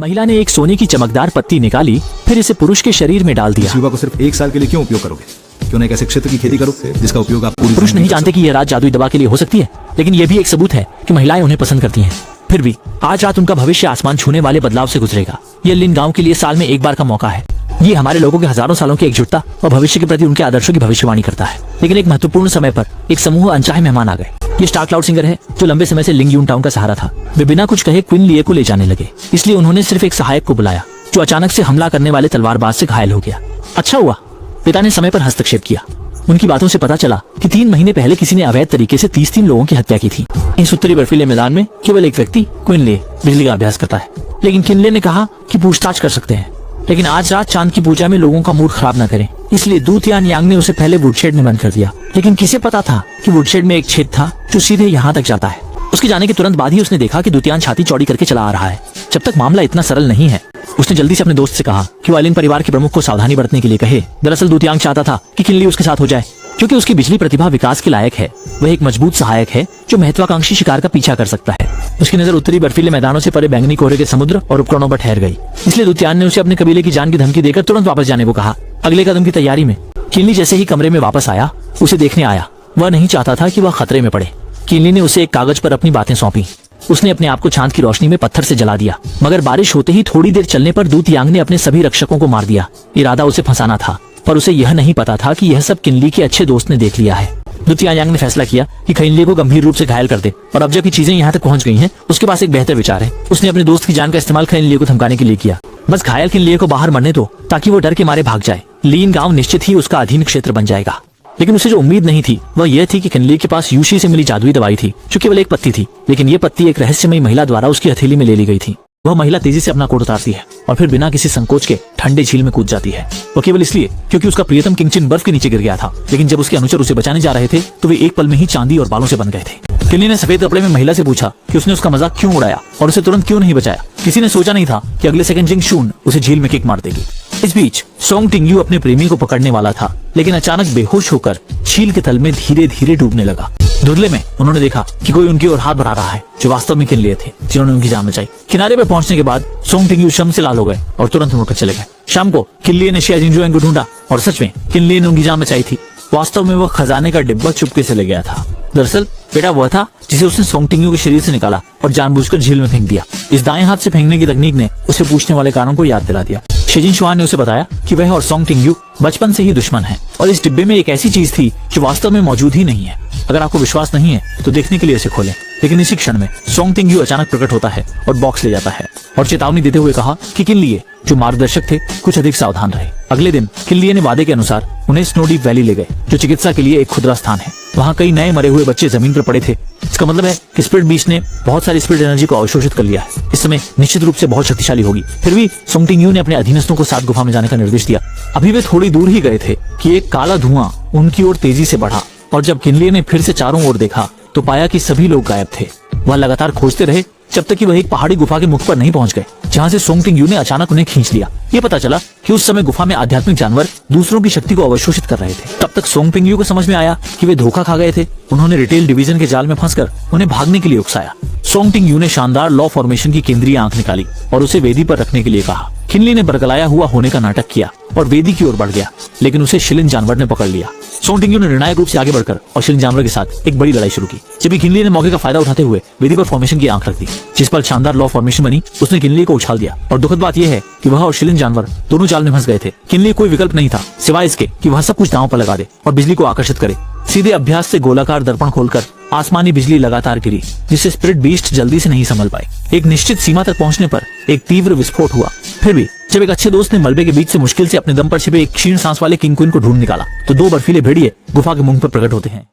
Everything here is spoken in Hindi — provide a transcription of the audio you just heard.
महिला ने एक सोने की चमकदार पत्ती निकाली, फिर इसे पुरुष के शरीर में डाल दिया। इस युवा को सिर्फ 1 साल के लिए क्यों उपयोग करोगे? क्यों ना एक ऐसे क्षेत्र की खेती करो जिसका उपयोग आप पूरी पुरुष नहीं जानते कि यह रात जादुई दवा के लिए हो सकती है, लेकिन यह भी एक सबूत है कि महिलाएं उन्हें पसंद करती हैं। फिर भी आज रात उनका भविष्य आसमान छूने वाले बदलाव से गुजरेगा। यह लिन गांव के लिए साल में एक बार का मौका है। ये हमारे लोगों के हजारों सालों की एकजुटता और भविष्य के प्रति उनके आदर्शों की भविष्यवाणी करता है। लेकिन एक महत्वपूर्ण समय पर एक समूह अनचाहे मेहमान आ गए। ये स्टार क्लाउड सिंगर है जो लंबे समय से लिंग यून टाउन का सहारा था। वे बिना कुछ कहे क्वीन लिये को ले जाने लगे, इसलिए उन्होंने सिर्फ एक सहायक को बुलाया जो अचानक से हमला करने वाले तलवारबाज से घायल हो गया। अच्छा हुआ पिता ने समय पर हस्तक्षेप किया। उनकी बातों से पता चला कि 3 महीने पहले किसी ने अवैध तरीके से 33 लोगों की हत्या की थी। इस उत्तरी बर्फीले मैदान में केवल एक व्यक्ति क्वीन ले बिजली का अभ्यास करता है, लेकिन किनले ने कहा कि पूछताछ कर सकते हैं, लेकिन आज रात चांद की पूजा में लोगों का मूड खराब न करें। इसलिए दूत यान यांग ने उसे पहले वुडशेड में बंद कर दिया। लेकिन किसे पता था कि वुडशेड में एक छेद था जो सीधे यहाँ तक जाता है। उसके जाने के तुरंत बाद ही उसने देखा कि दूतियान छाती चौड़ी करके चला आ रहा है। जब तक मामला इतना सरल नहीं है, उसने जल्दी से अपने दोस्त से कहा कि वो आलिन परिवार के प्रमुख को सावधानी बरतने के लिए कहे। दरअसल दूतियांग चाहता था कि किनली उसके साथ हो जाए, क्योंकि उसकी बिजली प्रतिभा विकास के लायक है। वह एक मजबूत सहायक है जो महत्वाकांक्षी शिकार का पीछा कर सकता है। उसकी नजर उत्तरी बर्फीले मैदानों से परे बैंगनी कोहरे के समुद्र और उपकरणों पर ठहर गई। इसलिए दूतियान ने उसे अपने कबीले की जान की धमकी देकर तुरंत वापस जाने को कहा। अगले कदम की तैयारी में किनली जैसे ही कमरे में वापस आया, उसे देखने आया। वह नहीं चाहता था कि वह खतरे में पड़े। किनली ने उसे एक कागज पर अपनी बातें सौंपी। उसने अपने आप को चांद की रोशनी में पत्थर से जला दिया, मगर बारिश होते ही थोड़ी देर चलने पर दूतियांग ने अपने सभी रक्षकों को मार दिया। इरादा उसे फंसाना था, पर उसे यह नहीं पता था कि यह सब किनली के अच्छे दोस्त ने देख लिया है। दूतियांग ने फैसला किया कि किनली को गंभीर रूप से घायल कर दे, और अब जब ये चीजें यहाँ तक पहुँच गई हैं, उसके पास एक बेहतर विचार है। उसने अपने दोस्त की जान का इस्तेमाल किनली को धमकाने के लिए किया। बस घायल किनली को बाहर मरने दो ताकि वो डर के मारे भाग जाए। लीन गांव निश्चित ही उसका अधीन क्षेत्र बन जाएगा। लेकिन उसे जो उम्मीद नहीं थी वह यह थी कि किनली के पास यूशी से मिली जादुई दवाई थी जो केवल एक पत्ती थी, लेकिन ये पत्ती एक रहस्यमयी महिला द्वारा उसकी हथेली में ले ली गई थी। वह महिला तेजी से अपना कोट उतारती है और फिर बिना किसी संकोच के ठंडे झील में कूद जाती है। वो केवल इसलिए क्योंकि उसका प्रियतम किंगचिन बर्फ के नीचे गिर गया था। लेकिन जब उसके अनुचर उसे बचाने जा रहे थे तो वे एक पल में ही चांदी और बालों से बन गए थे। किनली ने सफेद कपड़े में महिला से पूछा कि उसने उसका मजाक क्यों उड़ाया और उसे तुरंत क्यों नहीं बचाया। किसी ने सोचा नहीं था कि अगले सेकंड जिंग शून उसे झील में किक मार देगी। इस बीच सोंग टिंगयू अपने प्रेमी को पकड़ने वाला था, लेकिन अचानक बेहोश होकर झील के तल में धीरे धीरे डूबने लगा। धुंधले में उन्होंने देखा कि कोई उनकी ओर हाथ बढ़ा रहा है, जो वास्तव में किनली थे जिन्होंने उनकी जान बचाई। किनारे पर पहुंचने के बाद सोंग टिंगयू शर्म से लाल हो गए और तुरंत मुड़कर चले गए। शाम को किनली ने शिया जिंगजुएंग को ढूंढा और सच में किनली ने उनकी जान बचाई थी। वास्तव में वह खजाने का डिब्बा चुपके से ले गया था। दरअसल बेटा वह था जिसे उसने सोंग टिंगयू के शरीर से निकाला और जानबूझकर झील में फेंक दिया। इस दाएं हाथ से फेंकने की तकनीक ने उसे पूछने वाले कारणों को याद दिला दिया। शेजिन शुआन ने उसे बताया कि वह और सोंग टिंगयू बचपन से ही दुश्मन हैं और इस डिब्बे में एक ऐसी चीज थी जो वास्तव में मौजूद ही नहीं है। अगर आपको विश्वास नहीं है तो देखने के लिए इसे खोलें। लेकिन इसी क्षण में सोंग टिंगयू अचानक प्रकट होता है और बॉक्स ले जाता है और चेतावनी देते हुए कहा कि किनली जो मार्गदर्शक थे कुछ अधिक सावधान रहे। अगले दिन किनली ने वादे के अनुसार उन्हें स्नो डीप वैली ले गए, जो चिकित्सा के लिए एक खुदरा स्थान है। वहाँ कई नए मरे हुए बच्चे जमीन पर पड़े थे। इसका मतलब है कि स्पिरिट बीस्ट ने बहुत सारी स्पिरिट एनर्जी को अवशोषित कर लिया है। इस समय निश्चित रूप से बहुत शक्तिशाली होगी। फिर भी सोंग टिंगयू ने अपने अधीनस्थों को साथ गुफा में जाने का निर्देश दिया। अभी वे थोड़ी दूर ही गए थे कि एक काला धुआं उनकी ओर तेजी से बढ़ा, और जब किनली ने फिर से चारों ओर देखा तो पाया कि सभी लोग गायब थे। वह लगातार खोजते रहे जब तक कि वह एक पहाड़ी गुफा के मुख पर नहीं पहुंच गए, जहां से सोंग टिंगयू ने अचानक उन्हें खींच लिया। ये पता चला कि उस समय गुफा में आध्यात्मिक जानवर दूसरों की शक्ति को अवशोषित कर रहे थे। तब तक सोंग टिंगयू को समझ में आया कि वे धोखा खा गए थे। उन्होंने रिटेल डिवीजन के जाल में फंसकर उन्हें भागने के लिए उकसाया। सोंग टिंगयू ने शानदार लॉ फॉर्मेशन की केंद्रीय आंख निकाली और उसे वेदी पर रखने के लिए कहा। किनली ने बरगलाया हुआ होने का नाटक किया और वेदी की ओर बढ़ गया, लेकिन उसे शिलिन जानवर ने पकड़ लिया। सोंग टिंगयू ने निर्णायक रूप से आगे बढ़कर और शिलिन जानवर के साथ एक बड़ी लड़ाई शुरू की। जब किनली ने मौके का फायदा उठाते हुए वेदी पर फॉर्मेशन की आंख रख दी, जिस पर शानदार लॉ फॉर्मेशन बनी, उसने किनली को उछाल दिया। और दुखद बात यह है कि वह और शिलिन जानवर दोनों जाल में फंस गए थे। किनली कोई विकल्प नहीं था सिवाय इसके कि वह सब कुछ दांव पर लगा दे और बिजली को आकर्षित करे। सीधे अभ्यास से गोलाकार दर्पण खोलकर आसमानी बिजली लगातार गिरी, जिससे स्पिरिट बीस्ट जल्दी से नहीं संभल पाए। एक निश्चित सीमा तक पहुंचने पर एक तीव्र विस्फोट हुआ। फिर भी जब एक अच्छे दोस्त ने मलबे के बीच से मुश्किल से अपने दम पर छिपे एक क्षीण सांस वाले किंग क्वीन को ढूंढ निकाला, तो 2 बर्फीले भेड़िए गुफा के मुंह पर प्रकट होते हैं।